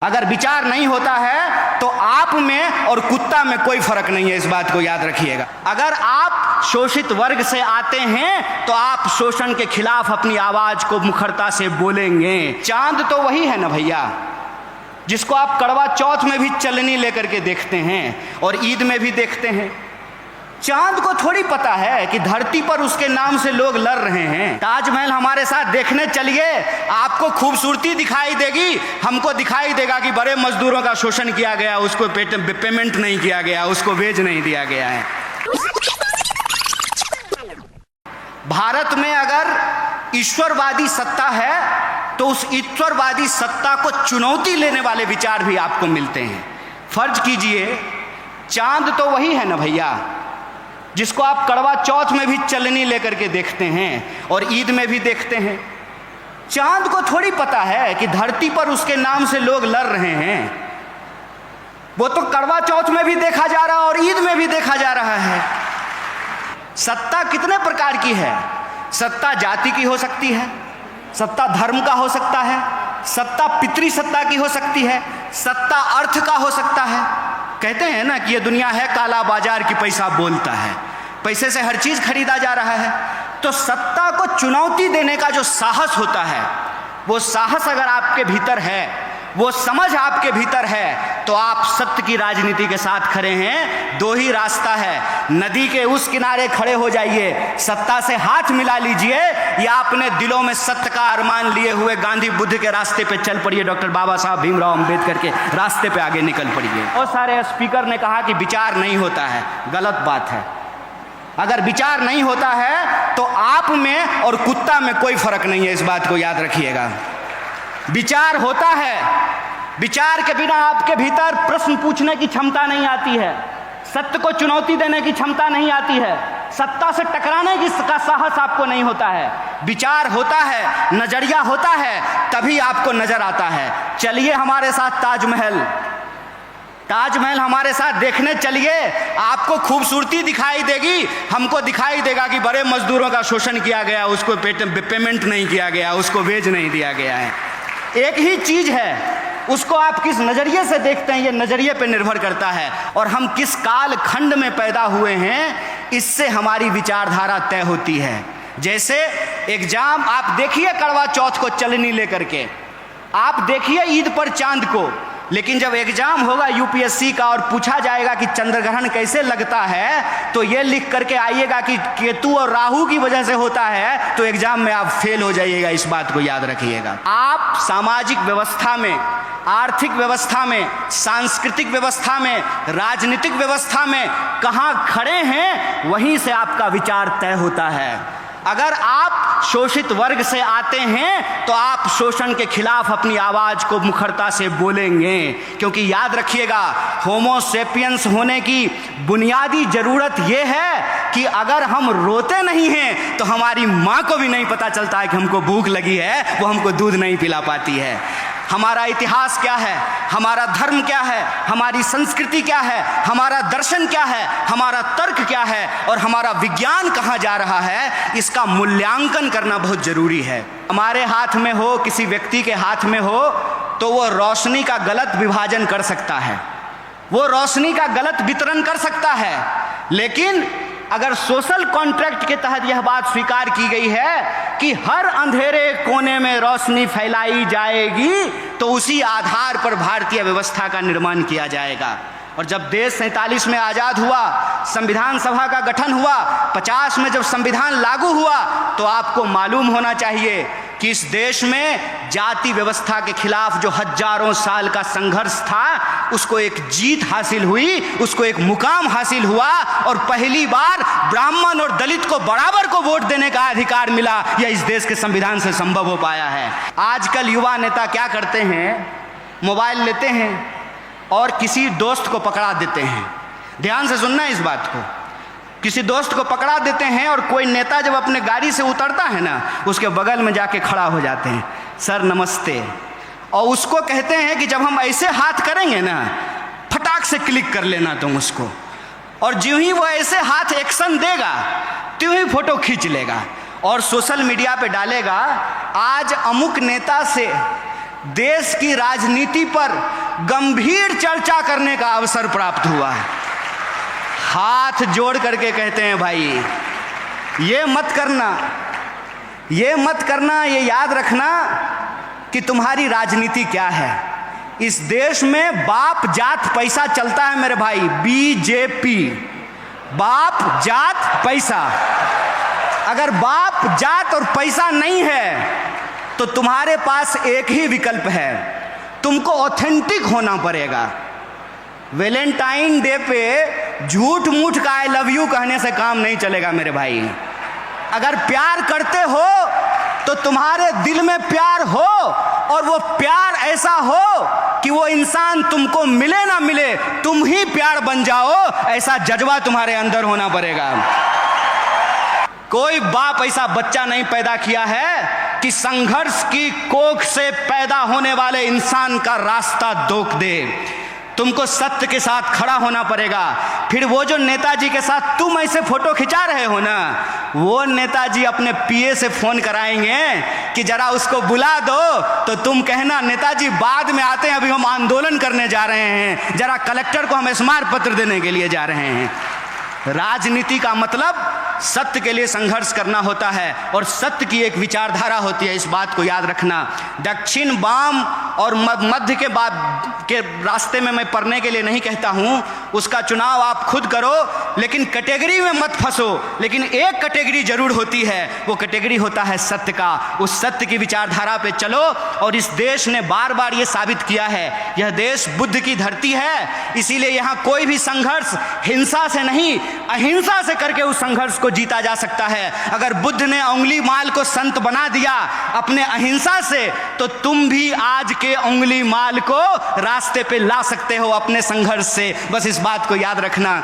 अगर विचार नहीं होता है तो आप में और कुत्ता में कोई फर्क नहीं है, इस बात को याद रखिएगा। अगर आप शोषित वर्ग से आते हैं तो आप शोषण के खिलाफ अपनी आवाज को मुखरता से बोलेंगे। चांद तो वही है ना भैया, जिसको आप करवा चौथ में भी चलनी लेकर के देखते हैं और ईद में भी देखते हैं। चांद को थोड़ी पता है कि धरती पर उसके नाम से लोग लड़ रहे हैं। ताजमहल हमारे साथ देखने चलिए, आपको खूबसूरती दिखाई देगी, हमको दिखाई देगा कि बड़े मजदूरों का शोषण किया गया, उसको पेमेंट नहीं किया गया, उसको वेज नहीं दिया गया है। भारत में अगर ईश्वरवादी सत्ता है तो उस ईश्वरवादी सत्ता को चुनौती लेने वाले विचार भी आपको मिलते हैं। फर्ज कीजिए, चांद तो वही है ना भैया, जिसको आप करवा चौथ में भी चलनी लेकर के देखते हैं और ईद में भी देखते हैं। चांद को थोड़ी पता है कि धरती पर उसके नाम से लोग लड़ रहे हैं। वो तो करवा चौथ में भी देखा जा रहा है और ईद में भी देखा जा रहा है। सत्ता कितने प्रकार की है? सत्ता जाति की हो सकती है, सत्ता धर्म का हो सकता है, सत्ता पितृ सत्ता की हो सकती है, सत्ता अर्थ का हो सकता है। कहते हैं ना कि ये दुनिया है काला बाजार की, पैसा बोलता है, पैसे से हर चीज खरीदा जा रहा है। तो सत्ता को चुनौती देने का जो साहस होता है, वो साहस अगर आपके भीतर है, वो समझ आपके भीतर है, तो आप सत्य की राजनीति के साथ खड़े हैं। दो ही रास्ता है, नदी के उस किनारे खड़े हो जाइए, सत्ता से हाथ मिला लीजिए, या अपने दिलों में सत्य का अरमान लिए हुए गांधी बुद्ध के रास्ते पे चल पड़िए, डॉक्टर बाबा साहब भीमराव अंबेडकर के रास्ते पे आगे निकल पड़िए। और सारे स्पीकर ने कहा कि विचार नहीं होता है, गलत बात है। अगर विचार नहीं होता है तो आप में और कुत्ता में कोई फर्क नहीं है, इस बात को याद रखिएगा। विचार होता है, विचार के बिना आपके भीतर प्रश्न पूछने की क्षमता नहीं आती है, सत्य को चुनौती देने की क्षमता नहीं आती है, सत्ता से टकराने का साहस आपको नहीं होता है। विचार होता है, नजरिया होता है, तभी आपको नजर आता है। चलिए हमारे साथ ताजमहल हमारे साथ देखने चलिए, आपको खूबसूरती दिखाई देगी, हमको दिखाई देगा कि बड़े मजदूरों का शोषण किया गया, उसको पेमेंट नहीं किया गया, उसको वेज नहीं दिया गया है। एक ही चीज है, उसको आप किस नजरिए से देखते हैं, ये नजरिए पे निर्भर करता है। और हम किस काल खंड में पैदा हुए हैं, इससे हमारी विचारधारा तय होती है। जैसे एग्जाम, आप देखिए करवा चौथ को चलनी लेकर के, आप देखिए ईद पर चांद को, लेकिन जब एग्जाम होगा यूपीएससी का और पूछा जाएगा कि चंद्रग्रहण कैसे लगता है, तो ये लिख करके आइएगा कि केतु और राहु की वजह से होता है, तो एग्जाम में आप फेल हो जाइएगा, इस बात को याद रखिएगा। आप सामाजिक व्यवस्था में, आर्थिक व्यवस्था में, सांस्कृतिक व्यवस्था में, राजनीतिक व्यवस्था में कहाँ खड़े हैं, वहीं से आपका विचार तय होता है। अगर आप शोषित वर्ग से आते हैं तो आप शोषण के खिलाफ अपनी आवाज को मुखरता से बोलेंगे, क्योंकि याद रखिएगा, होमो सेपियंस होने की बुनियादी जरूरत यह है कि अगर हम रोते नहीं हैं तो हमारी माँ को भी नहीं पता चलता है कि हमको भूख लगी है, वो हमको दूध नहीं पिला पाती है। हमारा इतिहास क्या है, हमारा धर्म क्या है, हमारी संस्कृति क्या है, हमारा दर्शन क्या है, हमारा तर्क क्या है और हमारा विज्ञान कहाँ जा रहा है, इसका मूल्यांकन करना बहुत जरूरी है। हमारे हाथ में हो, किसी व्यक्ति के हाथ में हो, तो वो रोशनी का गलत विभाजन कर सकता है, वो रोशनी का गलत वितरण कर सकता है, लेकिन अगर सोशल कॉन्ट्रैक्ट के तहत यह बात स्वीकार की गई है कि हर अंधेरे कोने में रोशनी फैलाई जाएगी, तो उसी आधार पर भारतीय व्यवस्था का निर्माण किया जाएगा। और जब देश 47 में आज़ाद हुआ, संविधान सभा का गठन हुआ, 50 में जब संविधान लागू हुआ, तो आपको मालूम होना चाहिए कि इस देश में जाति व्यवस्था के खिलाफ जो हजारों साल का संघर्ष था, उसको एक जीत हासिल हुई, उसको एक मुकाम हासिल हुआ, और पहली बार ब्राह्मण और दलित को बराबर को वोट देने का अधिकार मिला। यह इस देश के संविधान से संभव हो पाया है। आजकल युवा नेता क्या करते हैं, मोबाइल लेते हैं और किसी दोस्त को पकड़ा देते हैं। ध्यान से सुनना इस बात को, किसी दोस्त को पकड़ा देते हैं और कोई नेता जब अपने गाड़ी से उतरता है ना, उसके बगल में जाके खड़ा हो जाते हैं, सर नमस्ते, और उसको कहते हैं कि जब हम ऐसे हाथ करेंगे ना, फटाक से क्लिक कर लेना तुम उसको, और ज्यों ही वो ऐसे हाथ एक्शन देगा त्यों ही फोटो खींच लेगा और सोशल मीडिया पे डालेगा, आज अमुक नेता से देश की राजनीति पर गंभीर चर्चा करने का अवसर प्राप्त हुआ है। हाथ जोड़ करके कहते हैं भाई, ये मत करना, ये याद रखना कि तुम्हारी राजनीति क्या है। इस देश में बाप जात पैसा चलता है मेरे भाई, बीजेपी, बाप जात पैसा। अगर बाप जात और पैसा नहीं है तो तुम्हारे पास एक ही विकल्प है, तुमको ऑथेंटिक होना पड़ेगा। वैलेंटाइन डे पे झूठ मूठ का आई लव यू कहने से काम नहीं चलेगा मेरे भाई। अगर प्यार करते हो तो तुम्हारे दिल में प्यार हो, और वो प्यार ऐसा हो कि वो इंसान तुमको मिले ना मिले तुम ही प्यार बन जाओ, ऐसा जज्बा तुम्हारे अंदर होना पड़ेगा। कोई बाप ऐसा बच्चा नहीं पैदा किया है कि संघर्ष की कोख से पैदा होने वाले इंसान का रास्ता रोक दे। तुमको सत्य के साथ खड़ा होना पड़ेगा। फिर वो जो नेताजी के साथ तुम ऐसे फोटो खिंचा रहे हो ना, वो नेताजी अपने पीए से फोन कराएंगे कि जरा उसको बुला दो, तो तुम कहना नेताजी बाद में आते हैं, अभी हम आंदोलन करने जा रहे हैं, जरा कलेक्टर को हम स्मारक पत्र देने के लिए जा रहे हैं। राजनीति का मतलब सत्य के लिए संघर्ष करना होता है, और सत्य की एक विचारधारा होती है, इस बात को याद रखना। दक्षिण वाम और मध्य के रास्ते में मैं पढ़ने के लिए नहीं कहता हूँ, उसका चुनाव आप खुद करो, लेकिन कैटेगरी में मत फंसो। लेकिन एक कैटेगरी जरूर होती है, वो कैटेगरी होता है सत्य का। उस सत्य की विचारधारा पे चलो, और इस देश ने बार बार ये साबित किया है, यह देश बुद्ध की धरती है, इसीलिए यहाँ कोई भी संघर्ष हिंसा से नहीं, अहिंसा से करके उस संघर्ष को जीता जा सकता है। अगर बुद्ध ने उंगली माल को संत बना दिया अपने अहिंसा से, तो तुम भी आज के उंगली माल को रास्ते पे ला सकते हो अपने संघर्ष से। बस इस बात को याद रखना।